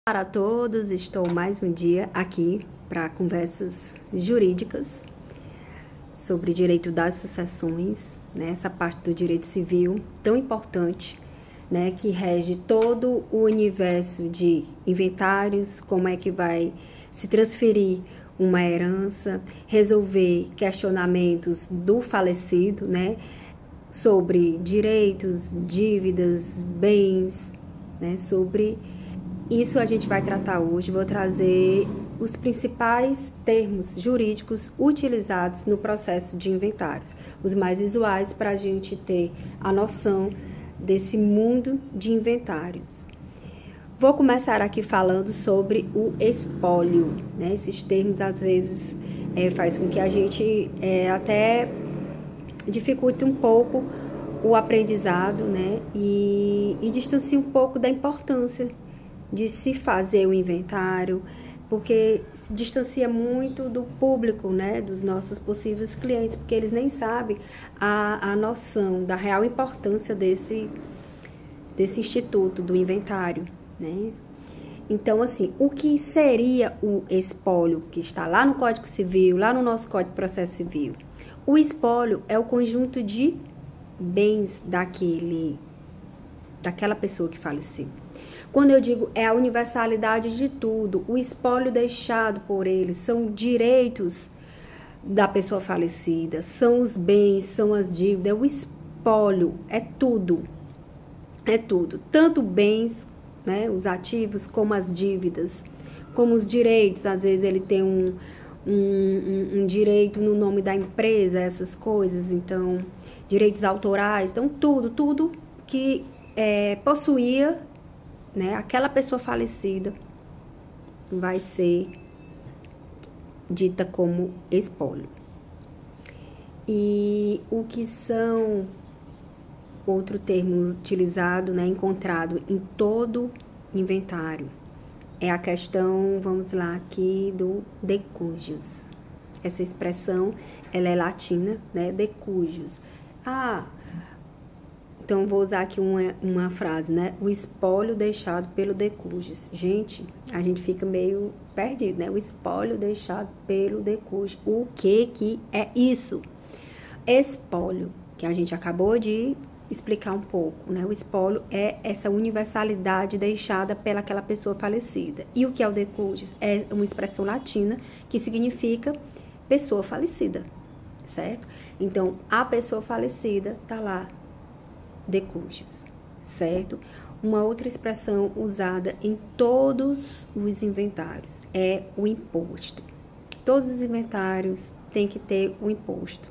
Para todos, estou mais um dia aqui para conversas jurídicas sobre direito das sucessões, né? Essa parte do direito civil tão importante, né? Que rege todo o universo de inventários, como é que vai se transferir uma herança, resolver questionamentos do falecido, né? Sobre direitos, dívidas, bens, né? Sobre isso a gente vai tratar hoje. Vou trazer os principais termos jurídicos utilizados no processo de inventários, os mais visuais, para a gente ter a noção desse mundo de inventários. Vou começar aqui falando sobre o espólio, né? Esses termos às vezes faz com que a gente até dificulte um pouco o aprendizado, né? E distancie um pouco da importância de se fazer o inventário, porque se distancia muito do público, né, dos nossos possíveis clientes, porque eles nem sabem a noção da real importância desse instituto do inventário, né? Então, assim, o que seria o espólio, que está lá no Código Civil, lá no nosso Código de Processo Civil? O espólio é o conjunto de bens daquela pessoa que faleceu. Quando eu digo é a universalidade de tudo, o espólio deixado por eles são direitos da pessoa falecida, são os bens, são as dívidas, o espólio é tudo, tanto bens, né, os ativos, como as dívidas, como os direitos. Às vezes ele tem um direito no nome da empresa, essas coisas, então, direitos autorais, então tudo que possuía, né, aquela pessoa falecida vai ser dita como espólio. E o que são outro termo utilizado, né, encontrado em todo inventário, é a questão, vamos lá, aqui do de cujus. Essa expressão, ela é latina, né, de cujus. Então, vou usar aqui uma frase, né? O espólio deixado pelo de cujus. Gente, a gente fica meio perdido, né? O espólio deixado pelo de cujus. O que é isso? Espólio, que a gente acabou de explicar um pouco, né? O espólio é essa universalidade deixada pelaquela pessoa falecida. E o que é o de cujus? É uma expressão latina que significa pessoa falecida, certo? Então, a pessoa falecida tá lá, de cujus, certo? Uma outra expressão usada em todos os inventários é o imposto. Todos os inventários têm que ter o imposto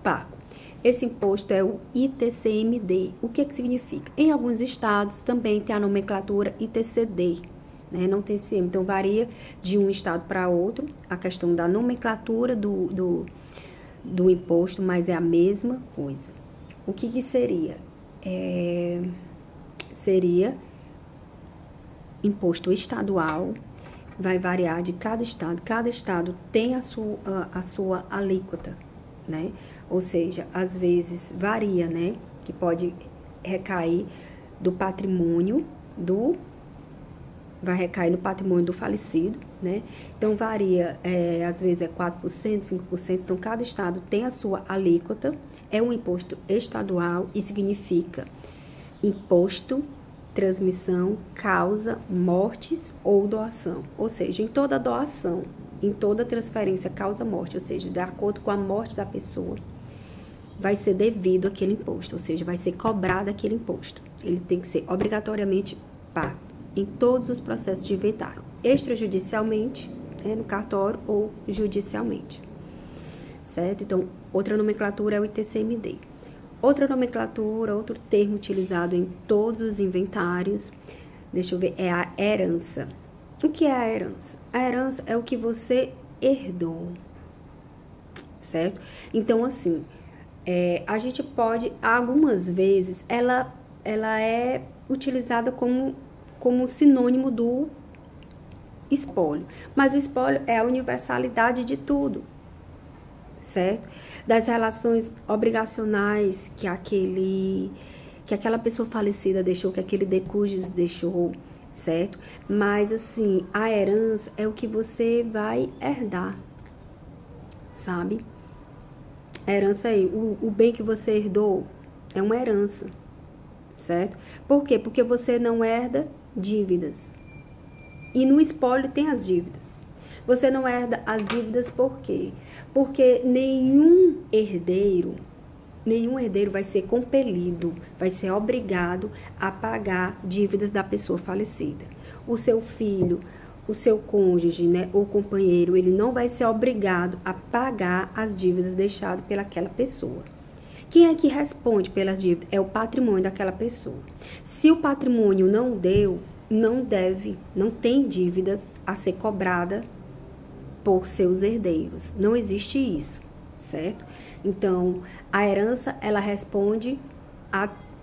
pago. Esse imposto é o ITCMD. O que significa? Em alguns estados também tem a nomenclatura ITCD, né? Não tem CM, então varia de um estado para outro a questão da nomenclatura do imposto, mas é a mesma coisa. O que seria? Seria imposto estadual, vai variar de cada estado. Cada estado tem a sua alíquota, né? Ou seja, às vezes varia, né? Que pode recair do patrimônio vai recair no patrimônio do falecido, né? Então, varia, às vezes é 4%, 5%, então cada estado tem a sua alíquota, é um imposto estadual e significa imposto, transmissão, causa, mortes ou doação. Ou seja, em toda doação, em toda transferência, causa morte, ou seja, de acordo com a morte da pessoa, vai ser devido aquele imposto, ou seja, vai ser cobrado aquele imposto. Ele tem que ser obrigatoriamente pago em todos os processos de inventário, extrajudicialmente, né, no cartório ou judicialmente, certo? Então, outra nomenclatura é o ITCMD. Outra nomenclatura, outro termo utilizado em todos os inventários, deixa eu ver, é a herança. O que é a herança? A herança é o que você herdou, certo? Então, assim, a gente pode, algumas vezes, ela é utilizada como sinônimo do espólio. Mas o espólio é a universalidade de tudo, certo? Das relações obrigacionais que aquela pessoa falecida deixou, que aquele de cujus deixou, certo? Mas, assim, a herança é o que você vai herdar, sabe? A herança aí, o bem que você herdou é uma herança, certo? Por quê? Porque você não herda dívidas. E no espólio tem as dívidas. Você não herda as dívidas por quê? Porque nenhum herdeiro vai ser compelido, vai ser obrigado a pagar dívidas da pessoa falecida. O seu filho, o seu cônjuge, né, ou companheiro, ele não vai ser obrigado a pagar as dívidas deixadas pelaquela pessoa. Quem é que responde pelas dívidas? É o patrimônio daquela pessoa. Se o patrimônio não deu, não tem dívidas a ser cobrada por seus herdeiros. Não existe isso, certo? Então, a herança, ela responde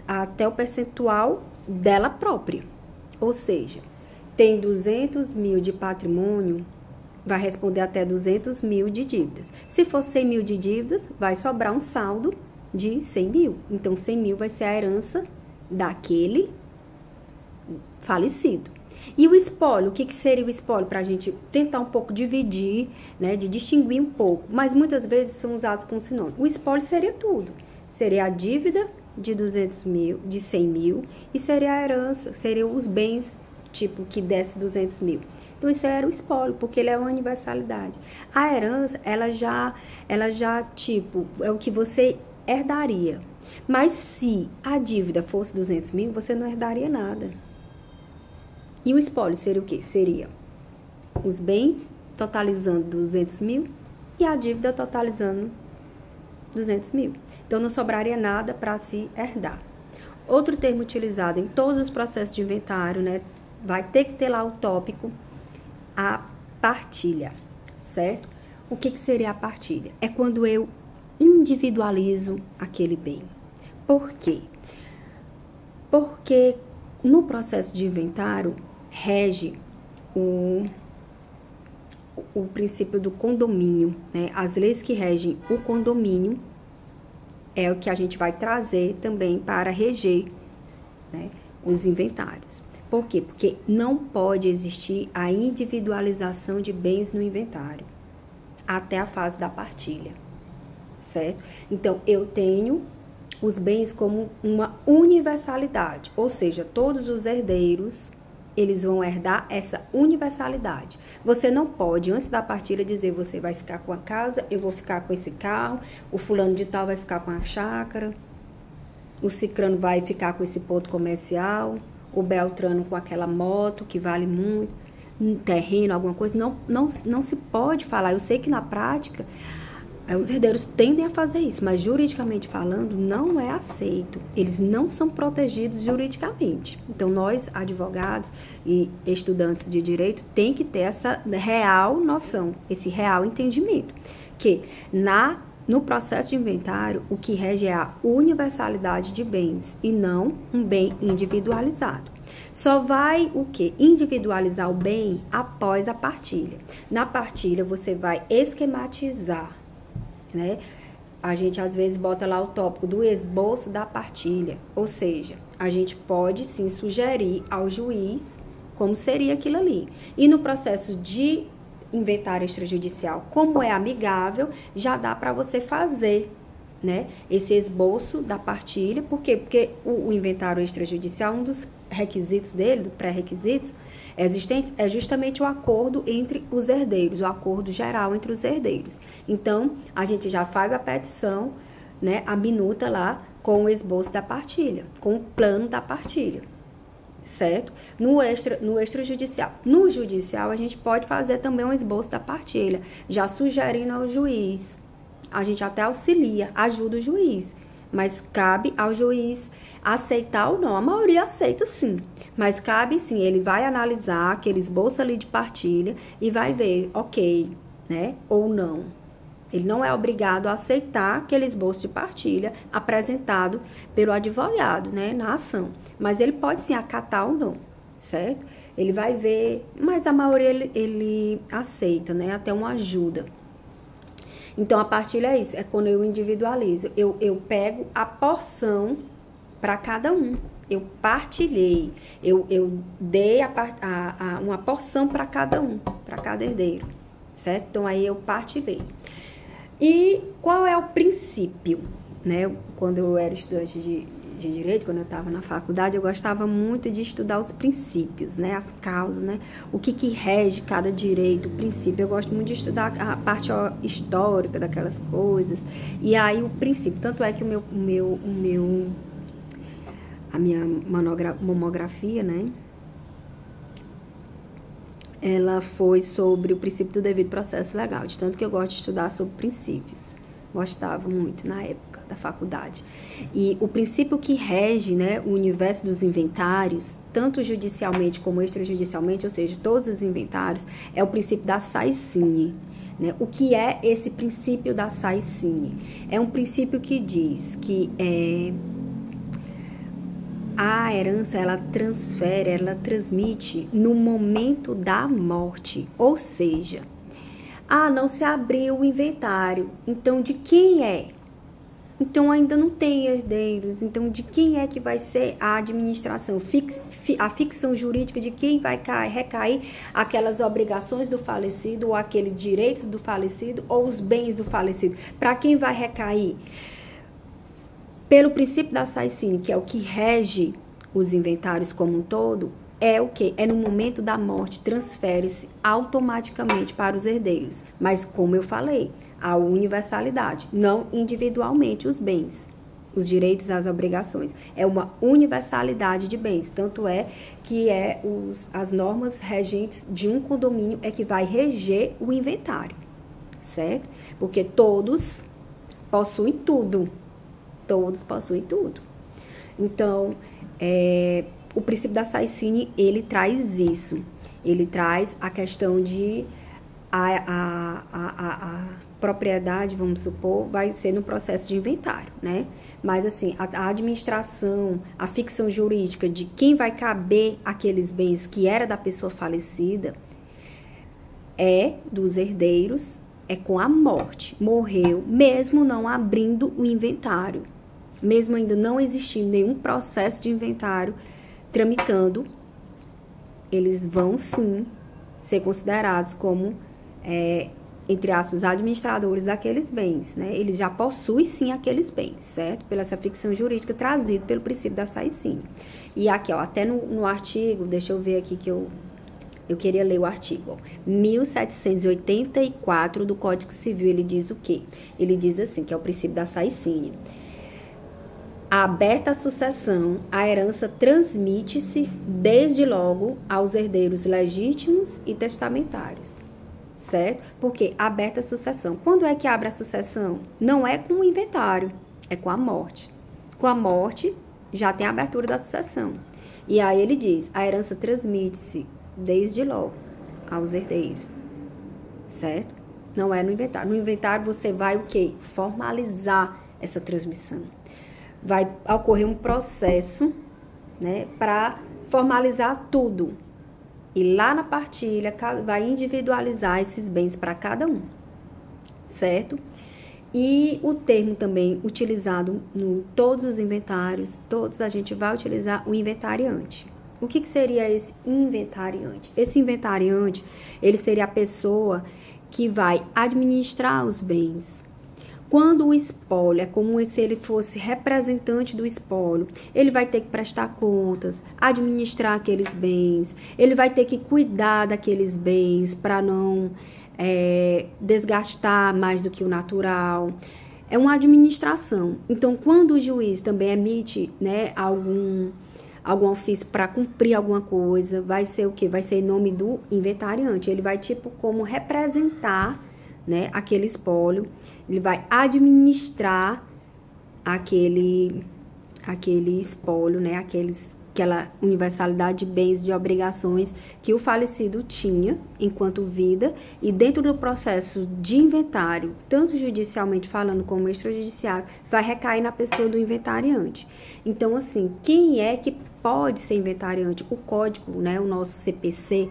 até o percentual dela própria. Ou seja, tem 200 mil de patrimônio, vai responder até 200 mil de dívidas. Se for 100 mil de dívidas, vai sobrar um saldo de 100 mil. Então, 100 mil vai ser a herança daquele falecido. E o espólio, o que seria o espólio? Para a gente tentar um pouco dividir, né, de distinguir um pouco, mas muitas vezes são usados como sinônimo. O espólio seria tudo, seria a dívida de 200 mil, de 100 mil, e seria a herança, seriam os bens, tipo, que desse 200 mil. Então, isso era o espólio, porque ele é uma universalidade. A herança, ela já, tipo, é o que você herdaria. Mas se a dívida fosse 200 mil, você não herdaria nada. E o espólio seria o quê? Seria os bens totalizando 200 mil e a dívida totalizando 200 mil. Então, não sobraria nada para se herdar. Outro termo utilizado em todos os processos de inventário, né? Vai ter que ter lá o tópico, a partilha, certo? O que seria a partilha? É quando eu individualizo aquele bem. Por quê? Porque no processo de inventário, rege o princípio do condomínio, né? As leis que regem o condomínio é o que a gente vai trazer também para reger, né, os inventários. Por quê? Porque não pode existir a individualização de bens no inventário até a fase da partilha, certo? Então, eu tenho os bens como uma universalidade, ou seja, todos os herdeiros, eles vão herdar essa universalidade. Você não pode, antes da partilha, dizer você vai ficar com a casa, eu vou ficar com esse carro, o fulano de tal vai ficar com a chácara, o cicrano vai ficar com esse ponto comercial, o beltrano com aquela moto que vale muito, um terreno, alguma coisa. Não se pode falar. Eu sei que na prática os herdeiros tendem a fazer isso, mas juridicamente falando, não é aceito. Eles não são protegidos juridicamente. Então, nós, advogados e estudantes de direito, tem que ter essa real noção, esse real entendimento, que no processo de inventário, o que rege é a universalidade de bens e não um bem individualizado. Só vai o quê? Individualizar o bem após a partilha. Na partilha, você vai esquematizar, né? A gente às vezes bota lá o tópico do esboço da partilha, ou seja, a gente pode sim sugerir ao juiz como seria aquilo ali. E no processo de inventário extrajudicial, como é amigável, já dá para você fazer, né, esse esboço da partilha. Por quê? Porque o inventário extrajudicial, um dos requisitos dele, pré-requisitos existentes, é justamente o acordo entre os herdeiros, o acordo geral entre os herdeiros. Então, a gente já faz a petição, né, a minuta lá com o esboço da partilha, com o plano da partilha, certo? No extrajudicial. No judicial, a gente pode fazer também um esboço da partilha, já sugerindo ao juiz. A gente até auxilia, ajuda o juiz, mas cabe ao juiz aceitar ou não. A maioria aceita sim, mas cabe sim, ele vai analisar aquele esboço ali de partilha e vai ver, ok, né, ou não. Ele não é obrigado a aceitar aquele esboço de partilha apresentado pelo advogado, né, na ação, mas ele pode sim acatar ou não, certo? Ele vai ver, mas a maioria ele aceita, né, até uma ajuda. Então, a partilha é isso, é quando eu individualizo, eu pego a porção para cada um. eu partilhei, eu dei uma porção para cada um, para cada herdeiro, certo? Então, aí eu partilhei. E qual é o princípio, né? Quando eu era estudante de direito, quando eu estava na faculdade, eu gostava muito de estudar os princípios, né? As causas, né? O que rege cada direito, o princípio. Eu gosto muito de estudar a parte histórica daquelas coisas. E aí o princípio, tanto é que a minha monografia, né? Ela foi sobre o princípio do devido processo legal, de tanto que eu gosto de estudar sobre princípios. Gostava muito na época da faculdade. E o princípio que rege, né, o universo dos inventários, tanto judicialmente como extrajudicialmente, ou seja, todos os inventários, é o princípio da Saicine. Né? O que é esse princípio da Saicine? É um princípio que diz que a herança, ela transmite no momento da morte, ou seja, não se abriu o inventário, então de quem é? Então ainda não tem herdeiros, então de quem é que vai ser a administração, a ficção jurídica de quem vai recair aquelas obrigações do falecido, ou aqueles direitos do falecido, ou os bens do falecido, para quem vai recair? Pelo princípio da Saicine, que é o que rege os inventários como um todo, é o que? É no momento da morte, transfere-se automaticamente para os herdeiros. Mas, como eu falei, a universalidade, não individualmente os bens, os direitos, as obrigações. É uma universalidade de bens, tanto é que as normas regentes de um condomínio é que vai reger o inventário, certo? Porque todos possuem tudo. Todos possuem tudo. Então, o princípio da Saicine, ele traz isso. Ele traz a questão de a propriedade, vamos supor, vai ser no processo de inventário, né? Mas, assim, a administração, a ficção jurídica de quem vai caber aqueles bens que era da pessoa falecida é dos herdeiros, é com a morte. Morreu, mesmo não abrindo o inventário. Mesmo ainda não existindo nenhum processo de inventário tramitando, eles vão sim ser considerados como, entre aspas, administradores daqueles bens, né? Eles já possuem sim aqueles bens, certo? Pela essa ficção jurídica trazida pelo princípio da Saicine. E aqui, ó, até no artigo, deixa eu ver aqui que eu queria ler o artigo, 1784 do Código Civil, ele diz o quê? Ele diz assim, que é o princípio da Saicine. Aberta a sucessão, a herança transmite-se desde logo aos herdeiros legítimos e testamentários, certo? Porque aberta a sucessão. Quando é que abre a sucessão? Não é com o inventário, é com a morte. Com a morte, já tem a abertura da sucessão. E aí ele diz, a herança transmite-se desde logo aos herdeiros, certo? Não é no inventário. No inventário você vai o quê? Formalizar essa transmissão. Vai ocorrer um processo, né, para formalizar tudo. E lá na partilha vai individualizar esses bens para cada um, certo? E o termo também utilizado em todos os inventários, todos a gente vai utilizar o inventariante. O que seria esse inventariante? Esse inventariante, ele seria a pessoa que vai administrar os bens. Quando o espólio é como se ele fosse representante do espólio, ele vai ter que prestar contas, administrar aqueles bens, ele vai ter que cuidar daqueles bens para não desgastar mais do que o natural. É uma administração. Então, quando o juiz também emite, né, algum ofício para cumprir alguma coisa, vai ser o quê? Vai ser em nome do inventariante. Ele vai, tipo, como representar, né, aquele espólio, ele vai administrar aquele espólio, né, aquela universalidade de bens, de obrigações que o falecido tinha enquanto vida, e dentro do processo de inventário, tanto judicialmente falando como extrajudiciário, vai recair na pessoa do inventariante. Então, assim, quem é que pode ser inventariante? O código, né, o nosso CPC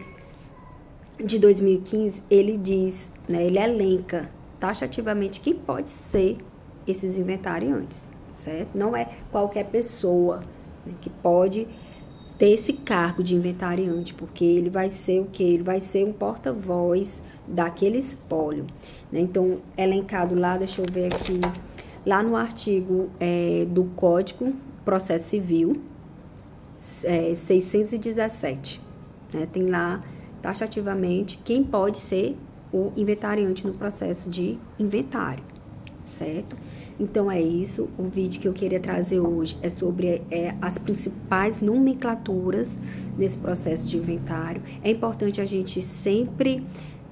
de 2015, ele diz, né, ele elenca taxativamente quem pode ser esses inventariantes, certo? Não é qualquer pessoa né, que pode ter esse cargo de inventariante, porque ele vai ser o quê? Ele vai ser um porta-voz daquele espólio, né? Então, elencado lá, deixa eu ver aqui, lá no artigo do Código Processo Civil, 617, né? Tem lá, taxativamente, quem pode ser o inventariante no processo de inventário, certo? Então, é isso. O vídeo que eu queria trazer hoje é sobre as principais nomenclaturas nesse processo de inventário. É importante a gente sempre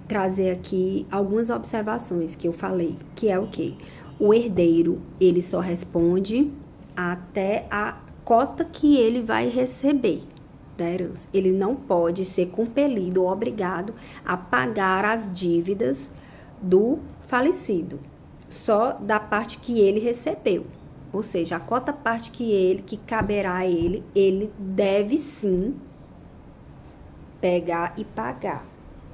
trazer aqui algumas observações que eu falei, que é o quê? O herdeiro, ele só responde até a cota que ele vai receber da herança. Ele não pode ser compelido ou obrigado a pagar as dívidas do falecido, só da parte que ele recebeu. Ou seja, a cota parte que caberá a ele, ele deve sim pegar e pagar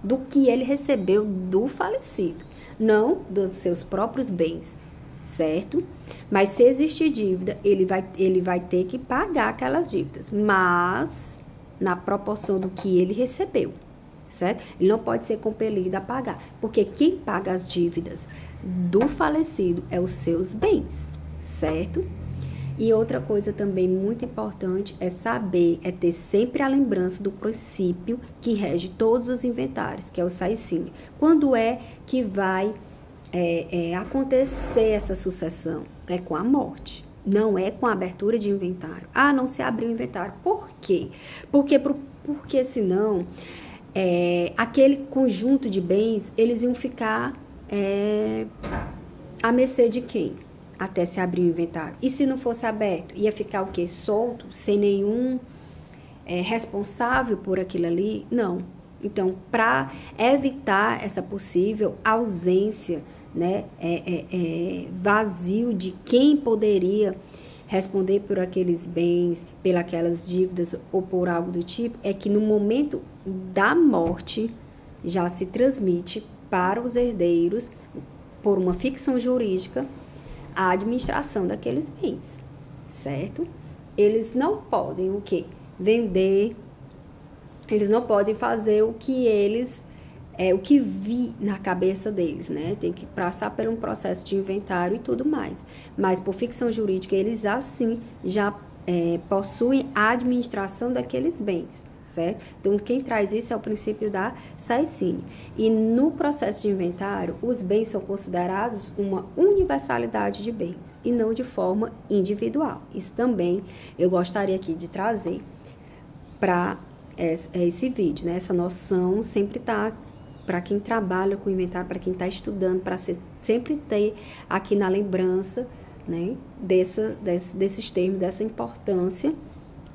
do que ele recebeu do falecido, não dos seus próprios bens, certo? Mas se existir dívida, ele vai ter que pagar aquelas dívidas, mas na proporção do que ele recebeu, certo? Ele não pode ser compelido a pagar, porque quem paga as dívidas do falecido é os seus bens, certo? E outra coisa também muito importante é ter sempre a lembrança do princípio que rege todos os inventários, que é o saicínio. Quando é que vai acontecer essa sucessão? É com a morte, não é com a abertura de inventário. Ah, não se abriu o inventário. Por quê? Porque senão, aquele conjunto de bens, eles iam ficar à mercê de quem? Até se abrir o inventário. E se não fosse aberto, ia ficar o quê? Solto, sem nenhum responsável por aquilo ali? Não. Então, para evitar essa possível ausência, né, vazio de quem poderia responder por aqueles bens, pelas dívidas ou por algo do tipo, é que no momento da morte já se transmite para os herdeiros, por uma ficção jurídica, a administração daqueles bens, certo? Eles não podem o quê? Vender, eles não podem fazer o que o que vi na cabeça deles, né? Tem que passar por um processo de inventário e tudo mais. Mas por ficção jurídica, eles assim já possuem a administração daqueles bens, certo? Então, quem traz isso é o princípio da saicínio. E no processo de inventário, os bens são considerados uma universalidade de bens e não de forma individual. Isso também eu gostaria aqui de trazer para esse vídeo, né? Essa noção sempre tá para quem trabalha com inventário, para quem está estudando, para sempre ter aqui na lembrança, né, desses termos, dessa importância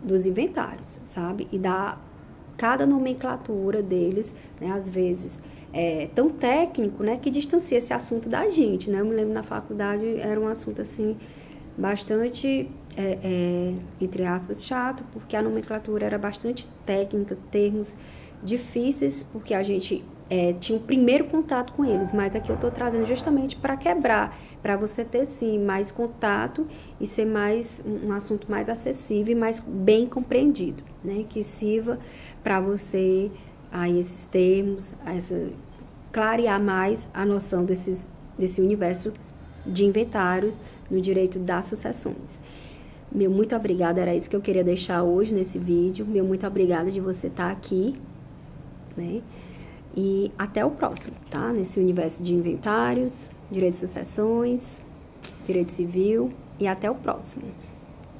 dos inventários, sabe? E da cada nomenclatura deles, né, às vezes tão técnico, né, que distancia esse assunto da gente, né? Eu me lembro na faculdade era um assunto assim bastante entre aspas chato, porque a nomenclatura era bastante técnica, termos difíceis, porque a gente tinha um primeiro contato com eles, mas aqui eu tô trazendo justamente para quebrar, para você ter sim mais contato e ser mais um assunto mais acessível e mais bem compreendido, né? Que sirva para você aí esses termos, clarear mais a noção desse universo de inventários no direito das sucessões. Meu muito obrigada, era isso que eu queria deixar hoje nesse vídeo. Meu muito obrigada de você estar aqui, né? E até o próximo, tá? Nesse universo de inventários, direito de sucessões, direito civil, e até o próximo.